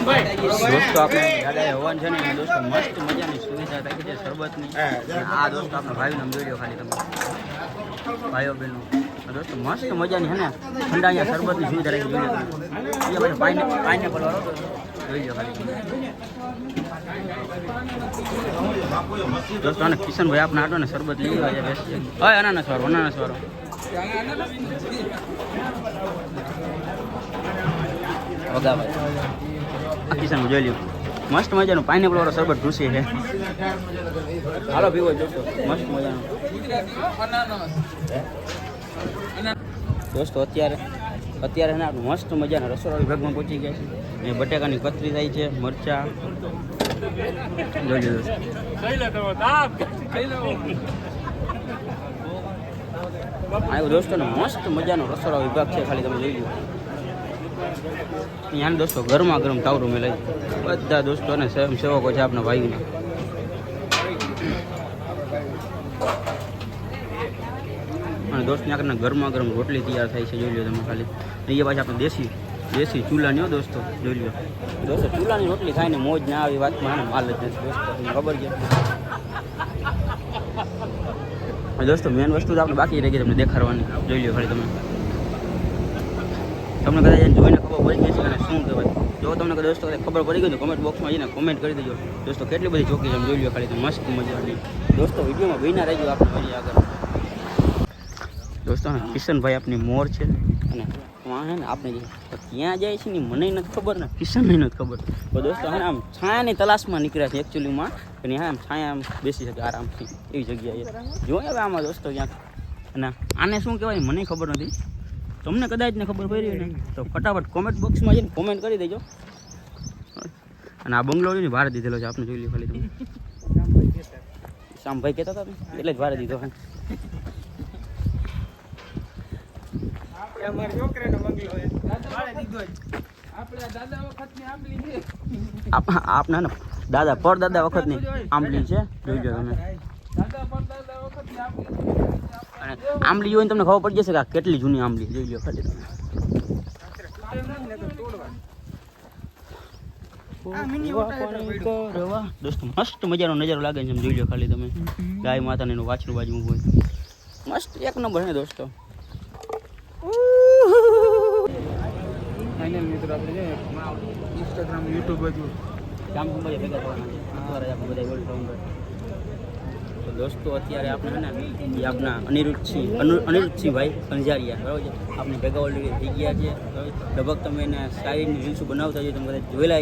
દોસ્તો આપણે દાદાએ હવન છે ને દોસ્તો મસ્ત મજાની સુવિધા રાખી છે શરબતની. આ દોસ્તો આપણા ભાઈનું નામ જોઈ લો ખાલી તમે ભાઈઓ બહેનો દોસ્તો મસ્ત મજાની છે ને ઠંડા અહીંયા શરબતની સુવિધા રાખી જોઈ લો તમે. એ પછી પાઇનેપલ વાળો જોઈ લો ખાલી દોસ્તો. અને કિશનભાઈ આપણે આટો ને શરબત લઈ આવ્યા છે બેસી. હવે અનાનસ વાળો વગા ભાઈ આ કિશન જોઈ લ્યો મસ્ત મજાનું પાઇનેપલ વાળો શરબત ઢૂસી છે. હાલો પીવો જોશો મસ્ત મજાનું દોસ્તો. અત્યારે છે ને આપણે મસ્ત મજાના રસોડા વિભાગમાં પહોંચી ગયા છે. એ બટેકાની કતરી થાય છે, મરચા જોઈ લો આવ્યો દોસ્તો ને મસ્ત મજાનો રસોડા વિભાગ છે ખાલી તમે જોઈ લો. અહીંયા દોસ્તો ગરમા ગરમ તાવરું મેલાય બધા દોસ્તો અને સેવકો છે આપણા ભાઈઓને. અને દોસ્તને આગળના ગરમા ગરમ રોટલી તૈયાર થાય છે જોઈ લો તમે ખાલી. એ પાછી આપણે દેશી ચૂલાની હો દોસ્તો જોઈ લો. દોસ્તો ચૂલાની રોટલી ખાઈને મોજ ના આવી વાતમાં માલ જ નથી દોસ્તો ખબર છે. દોસ્તો મેન વસ્તુ તો આપણે બાકી રહી ગઈ તમને દેખાડવાની જોઈ લો ખાલી તમે. તમને કદાચ જોઈને ખબર પડી ગઈ છે અને શું કહેવાય. જો તમને દોસ્તો ખબર પડી ગઈ તો કમેન્ટ બોક્સમાં જઈને કોમેન્ટ કરી દેજો દોસ્તો. કેટલી બધી ચોકી છે જોઈ લો ખાલી તો મસ્ત મજાની દોસ્તો. વિડીયોમાં બહીના રહેજો આપણે મળીએ આગળ દોસ્તો. કિશનભાઈ આપની મોર છે અને વાં હે ને આપણે ક્યાં જાય છે ને મને નથી ખબર ને કિશનને નથી ખબર. તો દોસ્તો હે ને આમ છાયાની તલાશમાં નીકળ્યા છે એકચ્યુઅલીમાં. અને હા આમ છાયા આમ બેસી શકે આરામથી એવી જગ્યાએ જોઈએ હવે આમાં દોસ્તો ક્યાંક. અને આને શું કહેવાય મને ખબર નથી. તમને કદાચ ને ખબર પડી ને તો ફટાફટ કોમેન્ટ બોક્સમાં જઈને કોમેન્ટ કરી દેજો. અને આ બંગલો ને ભાડે દીધેલો છે આપણે જોઈ લો ખાલી તમે. શ્યામભાઈ કહેતા હતા ને એટલે જ ભાડે દીધો. આપના ને દાદા પરદાદા વખતની આંબલી છે જોઈ લો તમે. અને આંબલી જોઈને તમને ખબર પડી જશે કે આ કેટલી જૂની આંબલી જોઈ લો ખાલી તમે. દોસ્તો મસ્ત મજાનો નજારો લાગે છે જોઈ લો ખાલી તમે. ગાય માતાને એનું વાછરું બાજુ હોય મસ્ત એક નંબર છે દોસ્તો. ફાઇનલ મિત્રો આપણે છે ઇન્સ્ટાગ્રામ યુટ્યુબ બધું કામ ભેગા થવાના તો દોસ્તો. અત્યારે આપણે છે ને એ આપણા અનિરુદ્ધસિંહભાઈ કંજારિયા બરાબર છે આપણી ભેગા ઓલરેડી થઈ ગયા છે. લગભગ તમે એને શાયરીની રીલ્સો બનાવતા હોય તમે બધા જોયેલા